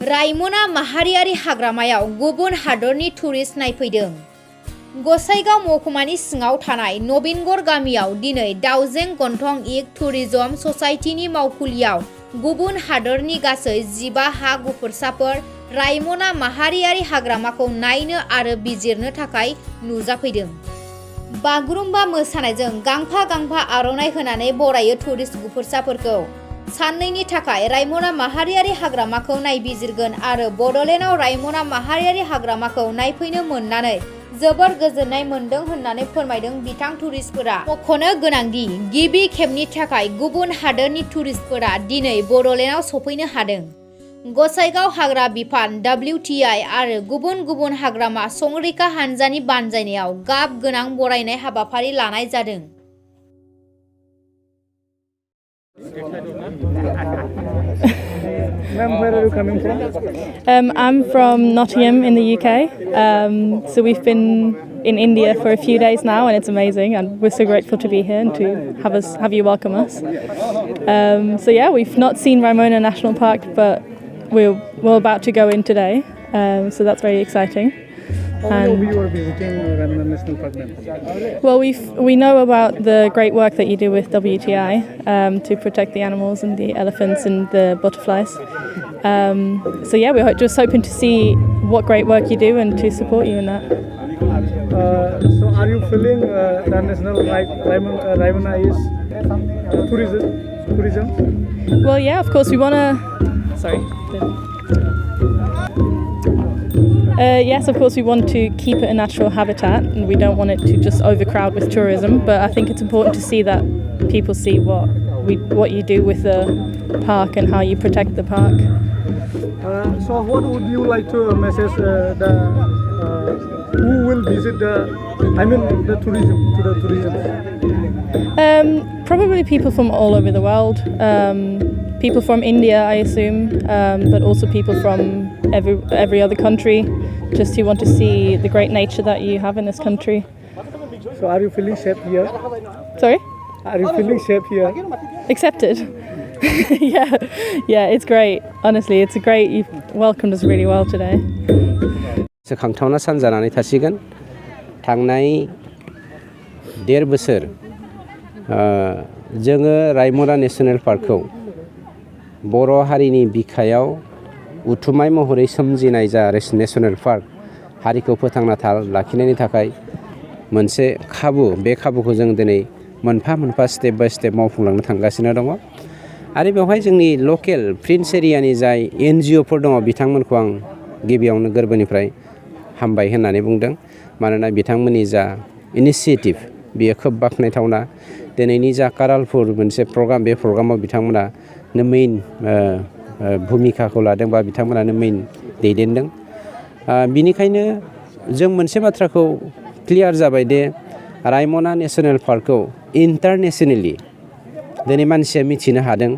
रायमना माहारियारि हाग्रामायाव गुबुन हादरनि टुरिस्ट नायफैदों। गसाइगाव महकुमानि सिङाव थानाय नवीनगर गामियाव दिनै दाउजें गन्थं इक टुरिजम ससाइटिनि मावखुलियाव गुबुन हादरनि गासै 15 हा गुफुरसाफोर रायमना माहारियारि हाग्रामाखौ नायनो आरो बिजिरनो थाखाय नुजाफैदों। बागुरुम्बा मोसानायजों गांफा गांफा आर'नाइ होनानै बरायो टुरिस्ट गुफुरसाफोरखौ। साननैनि थाखाय रायमना माहारियारि हाग्रामाखौ नायबिजिरगोन आरो बड'लेण्डआव रायमना माहारियारि हाग्रामाखौ नायफैनो मोननानै जोबोर गोजोननाय मोन्दों होननानै फोरमायदों बिथां टुरिस्टफोरा। मख'नो गोनांदि गिबि खेबनि थाखाय गुबुन हादोरनि टुरिस्टफोरा दिनै बड'लेण्डआव सफैनो हादों। गसाइगाव हाग्रा बिफान WTI आरो गुबुन गुबुन हाग्रामा संरैखा हानजानि बानजायनायाव गाब गोनां बरायनाय हाबाफारि लानाय जादों। Ma'am, where are you coming from? I'm from Nottingham in the UK. So we've been in India for a few days now, and it's amazing, and we're so grateful to be here and to have you welcome us. So yeah, we've not seen Raimona National Park, but we're about to go in today. So that's very exciting. How many of you are visiting Raimona National Park now? Well, we know about the great work that you do with WTI to protect the animals and the elephants and the butterflies. So yeah, we're just hoping to see what great work you do and to support you in that. So are you feeling the national Raimona is tourism? Well, yeah, of course we want to. Sorry. Yes, of course we want to keep it a natural habitat, and we don't want it to just overcrowd with tourism. But I think it's important to see that people see what you do with the park and how you protect the park. So what would you like to message who will visit the tourism? Probably people from all over the world. People from India, I assume, but also people from every other country, just who want to see the great nature that you have in this country. So are you feeling safe here? Sorry? Are you feeling safe here? Accepted. Yeah, it's great. Honestly, it's a great. You've welcomed us really well today. गोसोखांथावना सान जानानै थासिगोन। थांनाय 1.5 बोसोर जोङो रायमना national पार्कखौ बर' हारिनि बिखायाव उथुमाय महरै सोमजिनाय जा नेशनेल पार्क हारिखौ फोथांना लाखिनायनि थाखाय मोनसे खाबु, बे खाबुखौ जों दिनै मोनफा मोनफा स्टेप बाय स्टेप मावफुंलांनो थांगासिनो दङ। आरो बेवहाय जोंनि लकेल प्रिन्स एरियानि जाय NGOफोर दङ बिथांमोनखौ आं गिबियावनो गोरबोनिफ्राय हामबाय होननानै बुंदों। मानोना बिथांमोननि जा इनिशिएटिभ बेयो खोब बाख्नायथावना। दिनैनि जा कारालफुर मोनसे प्रग्राम, बे प्रग्रामाव बिथांमोना मेइन भूमिकाखौ लादों बा बिथांमोनानो मेइन दैदेनदों। बिनिखायनो जों मोनसे बाथ्राखौ क्लियार जाबाय दे रायमना नेशनेल पार्कखौ इन्टारनेशनेलि दिनै मानसिया मिथिनो हादों।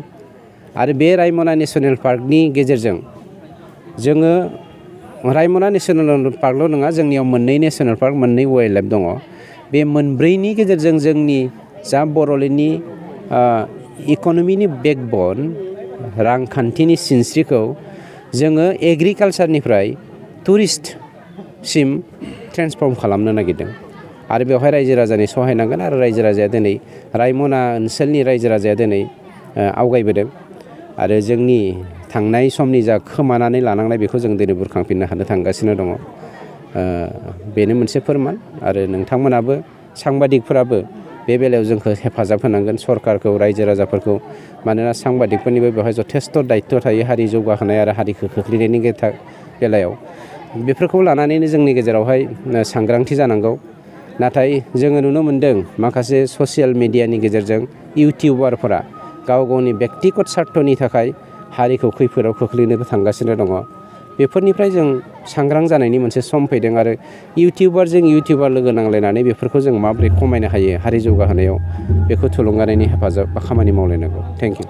आरो बे रायमना नेशनेल पार्कनि गेजेरजों जोङो रायमना नेशनेल पार्कल' नङा, जोंनियाव मोननै नेशनेल पार्क, मोननै वाइल्ड लाइफ दङ। बे मोनब्रैनि गेजेरजों जोंनि जा बड'लेण्डनि इक'नमिनि बेकबन, रांखान्थिनि सिनस्रिखौ जोङो एग्रिकालचारनिफ्राय टुरिस्टसिम ट्रेन्सफर्म खालामनो नागिरदों। आरो बेवहाय रायजो राजानि सहाय नांगोन, आरो रायजो राजाया दिनै रायमना ओनसोलनि रायजो राजाया दिनै आवगायबोदों। आरो जोंनि थांनाय समनि जा खोमानानै लानांनाय बेखौ जों दिनै बुरखांफिननो हानो थांगासिनो दङ। बेनो मोनसे फोरमान। आरो नोंथांमोनाबो सांबादिकफोराबो बे बेलायाव जोंखौ हेफाजाब होनांगोन, सरकारखौ, रायजो राजाफोरखौ। मानोना सांबादिकफोरनिबो बेवहाय जथेस्थ' दायित्व थायो हारि जौगाहोनाय आरो हारिखौ खोख्लैनायनि बेलायाव। बेफोरखौ लानानैनो जोंनि गेजेरावहाय सांग्रांथि जानांगौ। नाथाय जोङो नुनो मोन्दों माखासे ससियेल मिडियानि गेजेरजों इउटिउबारफोरा गाव गावनि बेक्तिगत स्वार्थनि थाखाय हारिखौ खैफोदाव खोख्लैनो थांगासिनो दङ। बेफोरनिफ्राय जों सांग्रां जानायनि मोनसे सम फैदों। आरो इउटिउबारजों इउटिउबार लोगो नांलायनानै बेफोरखौ जों माबोरै खमायनो हायो हारि जौगाहोनायाव, बेखौ थुलुंगानायनि हेफाजाब बा खामानि मावलायनांगौ। Thank you.